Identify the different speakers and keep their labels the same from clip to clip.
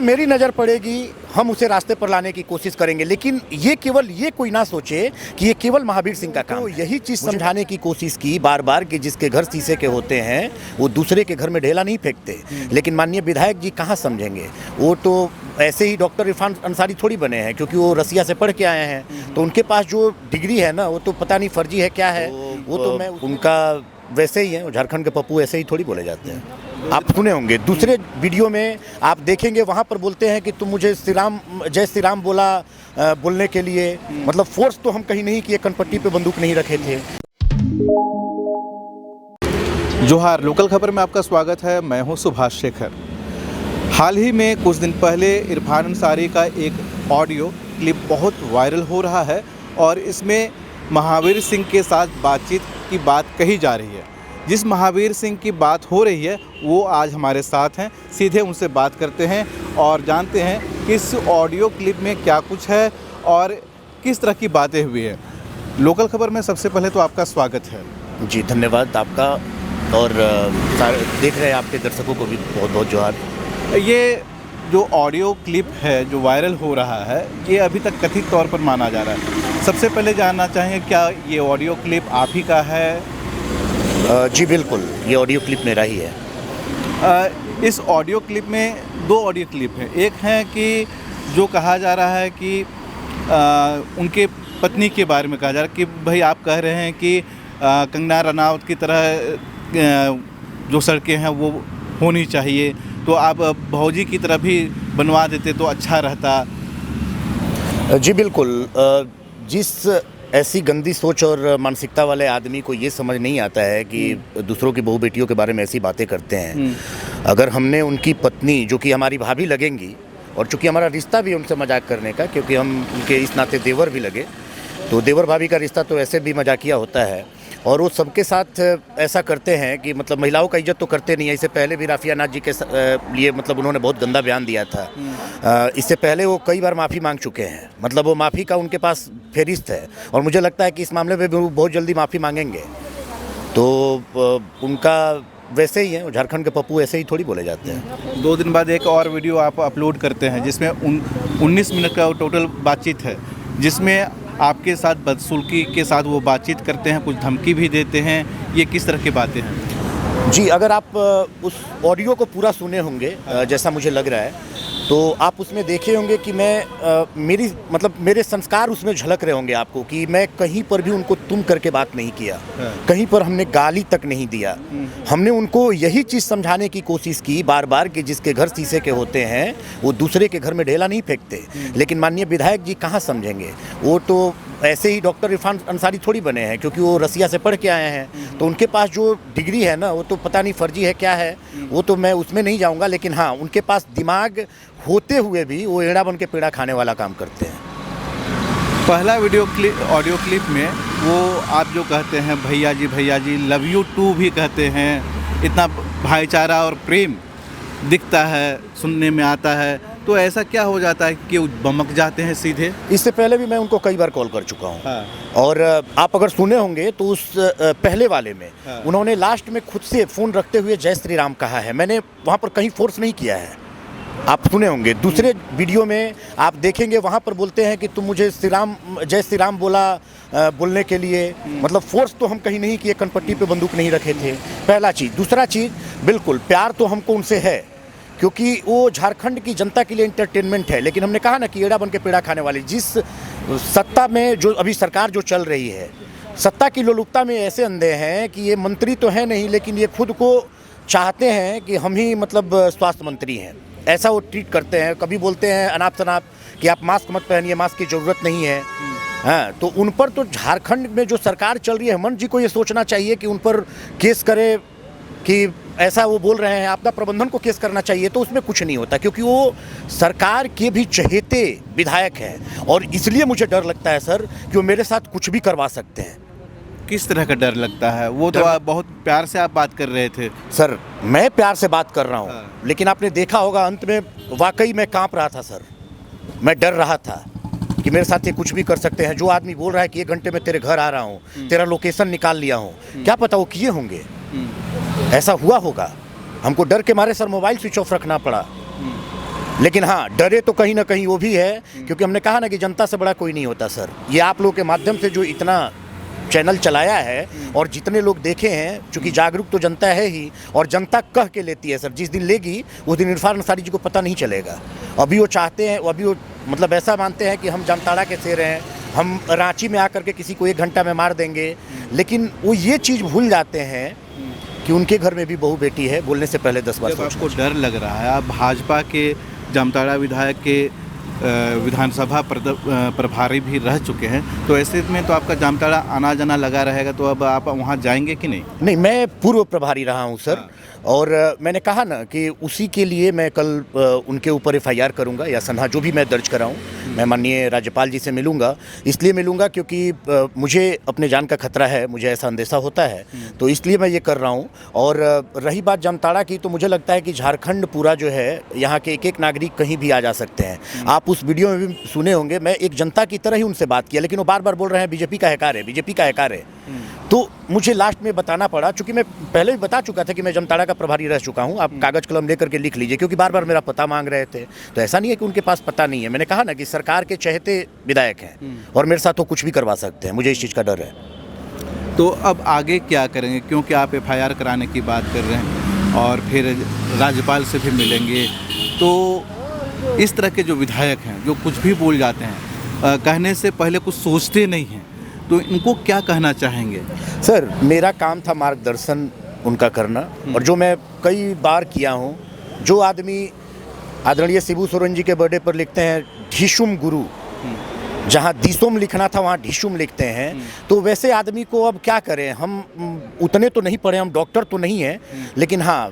Speaker 1: जहाँ मेरी नज़र पड़ेगी हम उसे रास्ते पर लाने की कोशिश करेंगे, लेकिन ये कोई ना सोचे कि ये केवल महावीर सिंह का काम तो यही चीज़ समझाने की कोशिश की बार बार कि जिसके घर शीशे के होते हैं वो दूसरे के घर में ढेला नहीं फेंकते। लेकिन माननीय विधायक जी कहाँ समझेंगे, वो तो ऐसे ही डॉक्टर इरफान अंसारी थोड़ी बने हैं क्योंकि वो रसिया से पढ़ के आए हैं, तो उनके पास जो डिग्री है ना वो तो पता नहीं फर्जी है क्या है, वो तो मैं उनका वैसे ही है, झारखंड के पप्पू ऐसे ही थोड़ी बोले जाते हैं। आप सुने होंगे दूसरे वीडियो में आप देखेंगे, वहाँ पर बोलते हैं कि तुम मुझे जय श्री राम बोलने के लिए, मतलब फोर्स तो हम कहीं नहीं किए, कनपट्टी पे बंदूक नहीं रखे थे।
Speaker 2: जोहार, लोकल खबर में आपका स्वागत है। मैं हूं सुभाष शेखर। हाल ही में कुछ दिन पहले इरफान अंसारी का एक ऑडियो क्लिप बहुत वायरल हो रहा है और इसमें महावीर सिंह के साथ बातचीत की बात कही जा रही है। जिस महावीर सिंह की बात हो रही है वो आज हमारे साथ हैं, सीधे उनसे बात करते हैं और जानते हैं कि इस ऑडियो क्लिप में क्या कुछ है और किस तरह की बातें हुई है। लोकल खबर में सबसे पहले तो आपका स्वागत है। जी,
Speaker 1: धन्यवाद आपका, और देख रहे हैं आपके दर्शकों को भी बहुत बहुत जोहार।
Speaker 2: ये जो ऑडियो क्लिप है जो वायरल हो रहा है, ये अभी तक कथित तौर पर माना जा रहा है। सबसे पहले जानना चाहेंगे क्या ये ऑडियो क्लिप आप ही का है?
Speaker 1: जी बिल्कुल, ये ऑडियो क्लिप मेरा ही है।
Speaker 2: इस ऑडियो क्लिप में दो ऑडियो क्लिप हैं। एक है कि जो कहा जा रहा है कि उनके पत्नी के बारे में कहा जा रहा है कि भाई आप कह रहे हैं कि कंगना रनावत की तरह जो सड़कें हैं वो होनी चाहिए, तो आप भौजी की तरह भी बनवा देते तो अच्छा रहता।
Speaker 1: जी बिल्कुल, जिस ऐसी गंदी सोच और मानसिकता वाले आदमी को ये समझ नहीं आता है कि दूसरों की बहू बेटियों के बारे में ऐसी बातें करते हैं। अगर हमने उनकी पत्नी, जो कि हमारी भाभी लगेंगी, और चूँकि हमारा रिश्ता भी उनसे मजाक करने का, क्योंकि हम उनके इस नाते देवर भी लगे, तो देवर भाभी का रिश्ता तो ऐसे भी मजाकिया होता है। और वो सबके साथ ऐसा करते हैं कि मतलब महिलाओं का इज्जत तो करते नहीं है। इससे पहले भी राफिया नाथ जी के लिए मतलब उन्होंने बहुत गंदा बयान दिया था। इससे पहले वो कई बार माफ़ी मांग चुके हैं, मतलब वो माफ़ी का उनके पास फेरिस्त है, और मुझे लगता है कि इस मामले में भी वो बहुत जल्दी माफ़ी मांगेंगे। तो उनका वैसे ही है, झारखंड के पप्पू ऐसे ही थोड़ी बोले जाते हैं।
Speaker 2: 2 दिन बाद एक और वीडियो आप अपलोड करते हैं जिसमें 19 मिनट का टोटल बातचीत है, जिसमें आपके साथ बदसलूकी के साथ वो बातचीत करते हैं, कुछ धमकी भी देते हैं। ये किस तरह की बातें हैं?
Speaker 1: जी, अगर आप उस ऑडियो को पूरा सुने होंगे, जैसा मुझे लग रहा है, तो आप उसमें देखे होंगे कि मेरे संस्कार उसमें झलक रहे होंगे आपको, कि मैं कहीं पर भी उनको तुम करके बात नहीं किया, कहीं पर हमने गाली तक नहीं दिया। हमने उनको यही चीज़ समझाने की कोशिश की बार बार कि जिसके घर शीशे के होते हैं वो दूसरे के घर में ढेला नहीं फेंकते। लेकिन माननीय विधायक जी कहाँ समझेंगे, वो तो ऐसे ही डॉक्टर इरफान अंसारी थोड़ी बने हैं क्योंकि वो रसिया से पढ़ के आए हैं, तो उनके पास जो डिग्री है ना वो तो पता नहीं फर्जी है क्या है, वो तो मैं उसमें नहीं जाऊंगा। लेकिन हाँ, उनके पास दिमाग होते हुए भी वो एड़ा बन के पेड़ा खाने वाला काम करते हैं।
Speaker 2: पहला ऑडियो क्लिप में वो आप जो कहते हैं भैया जी लव यू टू भी कहते हैं, इतना भाईचारा और प्रेम दिखता है, सुनने में आता है, तो ऐसा क्या हो जाता है कि बमक जाते हैं सीधे?
Speaker 1: इससे पहले भी मैं उनको कई बार कॉल कर चुका हूँ। और आप अगर सुने होंगे तो उस पहले वाले में उन्होंने लास्ट में खुद से फ़ोन रखते हुए जय श्री राम कहा है। मैंने वहाँ पर कहीं फोर्स नहीं किया है। आप सुने होंगे दूसरे वीडियो में आप देखेंगे, वहाँ पर बोलते हैं कि तुम मुझे जय श्री राम बोलने के लिए, मतलब फोर्स तो हम कहीं नहीं किए, कनपट्टी पे बंदूक नहीं रखे थे। पहला चीज़। दूसरा चीज़, बिल्कुल प्यार तो हमको उनसे है क्योंकि वो झारखंड की जनता के लिए एंटरटेनमेंट है। लेकिन हमने कहा ना कि एड़ा बन के पेड़ा खाने वाली जिस सत्ता में जो अभी सरकार जो चल रही है, सत्ता की लोलुपता में ऐसे अंधे हैं कि ये मंत्री तो है नहीं, लेकिन ये खुद को चाहते हैं कि हम ही मतलब स्वास्थ्य मंत्री हैं, ऐसा वो ट्रीट करते हैं। कभी बोलते हैं अनाप शनाप कि आप मास्क मत पहनिए, मास्क की ज़रूरत नहीं है। हाँ, तो उन पर तो झारखंड में जो सरकार चल रही है, हेमंत जी को ये सोचना चाहिए कि उन पर केस करे, कि ऐसा वो बोल रहे हैं आपदा प्रबंधन को केस करना चाहिए, तो उसमें कुछ नहीं होता क्योंकि वो सरकार के भी चहेते विधायक हैं। और इसलिए मुझे डर लगता है सर कि वो मेरे साथ कुछ भी करवा सकते हैं।
Speaker 2: किस तरह का डर लगता है? वो तो आप बहुत प्यार से आप बात कर रहे थे।
Speaker 1: सर, मैं प्यार से बात कर रहा हूँ, लेकिन आपने देखा होगा अंत में वाकई मैं कांप रहा था सर। मैं डर रहा था कि मेरे साथ ये कुछ भी कर सकते हैं। जो आदमी बोल रहा है कि 1 घंटे में तेरे घर आ रहा हूँ, तेरा लोकेशन निकाल लिया हूँ, क्या पता वो किए होंगे, ऐसा हुआ होगा। हमको डर के मारे सर मोबाइल स्विच ऑफ रखना पड़ा। लेकिन हाँ, डरे तो कहीं ना कहीं वो भी है, क्योंकि हमने कहा ना कि जनता से बड़ा कोई नहीं होता सर। ये आप लोगों के माध्यम से जो इतना चैनल चलाया है और जितने लोग देखे हैं, चूंकि जागरूक तो जनता है ही, और जनता कह के लेती है सर। जिस दिन लेगी उस दिन इरफान अंसारी जी को पता नहीं चलेगा। अभी वो चाहते हैं, अभी वो मतलब ऐसा मानते हैं कि हम जामताड़ा के शेर हैं, हम रांची में आकर के किसी को 1 घंटा में मार देंगे, लेकिन वो ये चीज़ भूल जाते हैं कि उनके घर में भी बहू बेटी है। बोलने से पहले 10 बार
Speaker 2: आपको डर लग रहा है, आप भाजपा के जामताड़ा विधायक के विधानसभा प्रभारी भी रह चुके हैं, तो ऐसे में तो आपका जामताड़ा आना जाना लगा रहेगा, तो अब आप वहाँ जाएंगे कि नहीं?
Speaker 1: नहीं, मैं पूर्व प्रभारी रहा हूँ सर। और मैंने कहा ना कि उसी के लिए मैं कल उनके ऊपर FIR करूंगा या सनहा जो भी मैं दर्ज कराऊं। मैं माननीय राज्यपाल जी से मिलूंगा, इसलिए मिलूंगा क्योंकि मुझे अपने जान का खतरा है, मुझे ऐसा अंदेशा होता है, तो इसलिए मैं ये कर रहा हूं। और रही बात जामताड़ा की, तो मुझे लगता है कि झारखंड पूरा जो है, यहाँ के एक नागरिक कहीं भी आ जा सकते हैं। आप उस वीडियो में भी सुने होंगे, मैं एक जनता की तरह ही उनसे बात किया, लेकिन वो बार बार बोल रहे हैं बीजेपी का हकार है, बीजेपी का हकार है। तो मुझे लास्ट में बताना पड़ा, चूंकि मैं पहले भी बता चुका था कि मैं जामताड़ा का प्रभारी रह चुका हूं, आप कागज कलम लेकर के लिख लीजिए, क्योंकि बार बार मेरा पता मांग रहे थे। तो ऐसा नहीं है कि उनके पास पता नहीं है। मैंने कहा ना कि सरकार के चहेते विधायक हैं और मेरे साथ वो कुछ भी करवा सकते हैं, मुझे इस चीज़ का डर है।
Speaker 2: तो अब आगे क्या करेंगे, क्योंकि आप FIR कराने की बात कर रहे हैं और फिर राज्यपाल से भी मिलेंगे, तो इस तरह के जो विधायक हैं जो कुछ भी बोल जाते हैं, कहने से पहले कुछ सोचते नहीं हैं, तो इनको क्या कहना चाहेंगे?
Speaker 1: सर, मेरा काम था मार्गदर्शन उनका करना, और जो मैं कई बार किया हूँ। जो आदमी आदरणीय शिबू सोरेन जी के बर्थडे पर लिखते हैं ढिशुम गुरु, जहाँ दिसुम लिखना था वहाँ ढिशुम लिखते हैं, तो वैसे आदमी को अब क्या करें। हम उतने तो नहीं पढ़े, हम डॉक्टर तो नहीं हैं, लेकिन हाँ,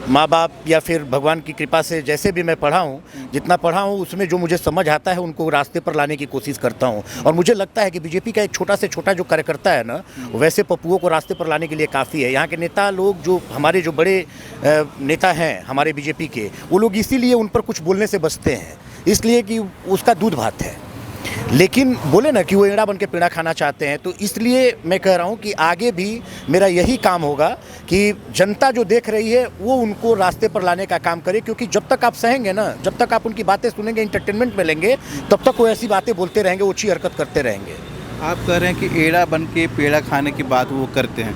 Speaker 1: माँ बाप या फिर भगवान की कृपा से जैसे भी मैं पढ़ा हूँ, जितना पढ़ा हूँ उसमें जो मुझे समझ आता है उनको रास्ते पर लाने की कोशिश करता हूँ। और मुझे लगता है कि बीजेपी का एक छोटा से छोटा जो कार्यकर्ता है ना, वैसे पप्पुओं को रास्ते पर लाने के लिए काफ़ी है। यहाँ के नेता लोग, जो हमारे जो बड़े नेता हैं हमारे बीजेपी के, वो लोग इसीलिए उन पर कुछ बोलने से बचते हैं, इसलिए कि उसका दूध भात है। लेकिन बोले ना कि वो एड़ा बन के पेड़ा खाना चाहते हैं, तो इसलिए मैं कह रहा हूँ कि आगे भी मेरा यही काम होगा कि जनता जो देख रही है वो उनको रास्ते पर लाने का काम करे। क्योंकि जब तक आप सहेंगे ना, जब तक आप उनकी बातें सुनेंगे, इंटरटेनमेंट में लेंगे, तब तक वो ऐसी बातें बोलते रहेंगे, ऊँची हरकत करते रहेंगे।
Speaker 2: आप कह रहे हैं कि एड़ा बन के पेड़ा खाने की बात वो करते हैं,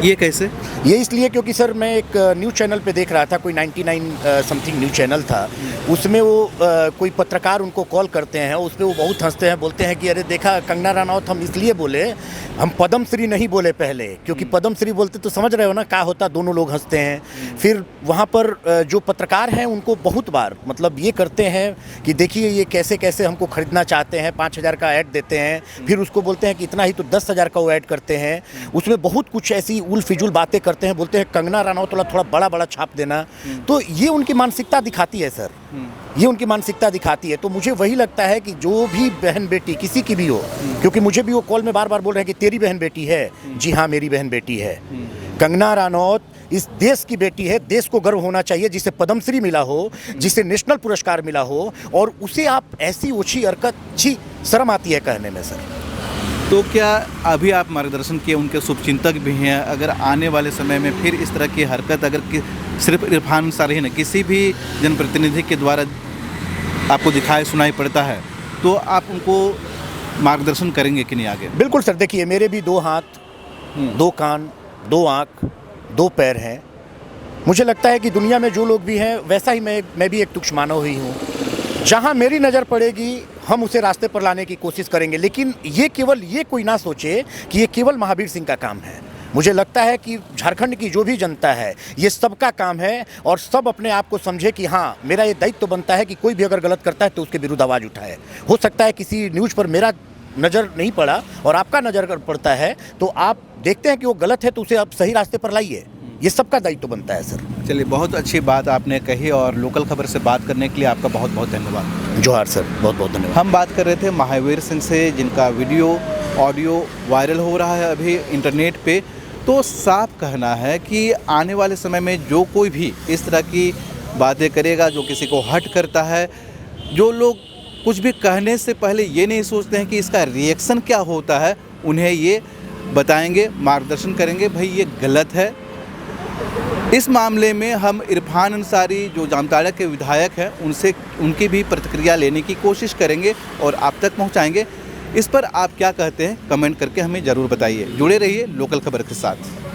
Speaker 2: ये कैसे?
Speaker 1: ये इसलिए क्योंकि सर मैं एक न्यूज़ चैनल पे देख रहा था, कोई 99 समथिंग न्यूज़ चैनल था, उसमें वो कोई पत्रकार उनको कॉल करते हैं, उस पर वो बहुत हंसते हैं, बोलते हैं कि अरे देखा कंगना रनौत, हम इसलिए बोले, हम पद्म श्री नहीं बोले पहले, क्योंकि पद्म श्री बोलते तो समझ रहे हो ना क्या होता, दोनों लोग हंसते हैं। फिर वहाँ पर जो पत्रकार हैं उनको बहुत बार मतलब ये करते हैं कि देखिए ये कैसे कैसे हमको खरीदना चाहते हैं, 5,000 का ऐड देते हैं, फिर उसको बोलते हैं कि इतना ही, तो 10,000 का वो ऐड करते हैं। उसमें बहुत कुछ ऐसी उल फिजूल बातें करते हैं, बोलते हैं कंगना रनौत वाला थोड़ा बड़ा बड़ा छाप देना। तो ये उनकी मानसिकता दिखाती है सर, ये उनकी मानसिकता दिखाती है। तो मुझे वही लगता है कि जो भी बहन बेटी किसी की भी हो, क्योंकि मुझे भी वो कॉल में बार बार बोल रहे हैं कि तेरी बहन बेटी है, जी हाँ मेरी बहन बेटी है। कंगना रनौत इस देश की बेटी है, देश को गर्व होना चाहिए, जिसे पद्मश्री मिला हो, जिसे नेशनल पुरस्कार मिला हो, और उसे आप ऐसी ओछी हरकत, छी शर्म आती है कहने में सर।
Speaker 2: तो क्या अभी आप मार्गदर्शन किए, उनके शुभचिंतक भी हैं, अगर आने वाले समय में फिर इस तरह की हरकत अगर सिर्फ इरफान अंसारी नहीं, किसी भी जनप्रतिनिधि के द्वारा आपको दिखाई सुनाई पड़ता है, तो आप उनको मार्गदर्शन करेंगे कि नहीं आगे?
Speaker 1: बिल्कुल सर, देखिए मेरे भी 2 हाथ, 2 कान, 2 आँख, 2 पैर हैं। मुझे लगता है कि दुनिया में जो लोग भी हैं वैसा ही मैं भी एक तुच्छ मानव ही हूँ। जहाँ मेरी नज़र पड़ेगी हम उसे रास्ते पर लाने की कोशिश करेंगे, लेकिन ये केवल ये कोई ना सोचे कि ये केवल महावीर सिंह का काम है। मुझे लगता है कि झारखंड की जो भी जनता है ये सबका काम है, और सब अपने आप को समझे कि हाँ मेरा ये दायित्व बनता है कि कोई भी अगर गलत करता है तो उसके विरुद्ध आवाज़ उठाए। हो सकता है किसी न्यूज़ पर मेरा नज़र नहीं पड़ा और आपका नज़र पड़ता है, तो आप देखते हैं कि वो गलत है तो उसे आप सही रास्ते पर लाइए, ये सबका दायित्व बनता है सर।
Speaker 2: चलिए, बहुत अच्छी बात आपने कही, और लोकल खबर से बात करने के लिए आपका बहुत बहुत धन्यवाद।
Speaker 1: जोहार सर, बहुत बहुत धन्यवाद।
Speaker 2: हम बात कर रहे थे महावीर सिंह से, जिनका वीडियो ऑडियो वायरल हो रहा है अभी इंटरनेट पे। तो साफ कहना है कि आने वाले समय में जो कोई भी इस तरह की बातें करेगा, जो किसी को हर्ट करता है, जो लोग कुछ भी कहने से पहले ये नहीं सोचते हैं कि इसका रिएक्शन क्या होता है, उन्हें ये बताएंगे, मार्गदर्शन करेंगे, भाई ये गलत है, इस मामले में हम इरफान अंसारी जो जामताड़ा के विधायक हैं उनसे उनकी भी प्रतिक्रिया लेने की कोशिश करेंगे और आप तक पहुंचाएंगे। इस पर आप क्या कहते हैं कमेंट करके हमें ज़रूर बताइए। जुड़े रहिए लोकल खबर के साथ।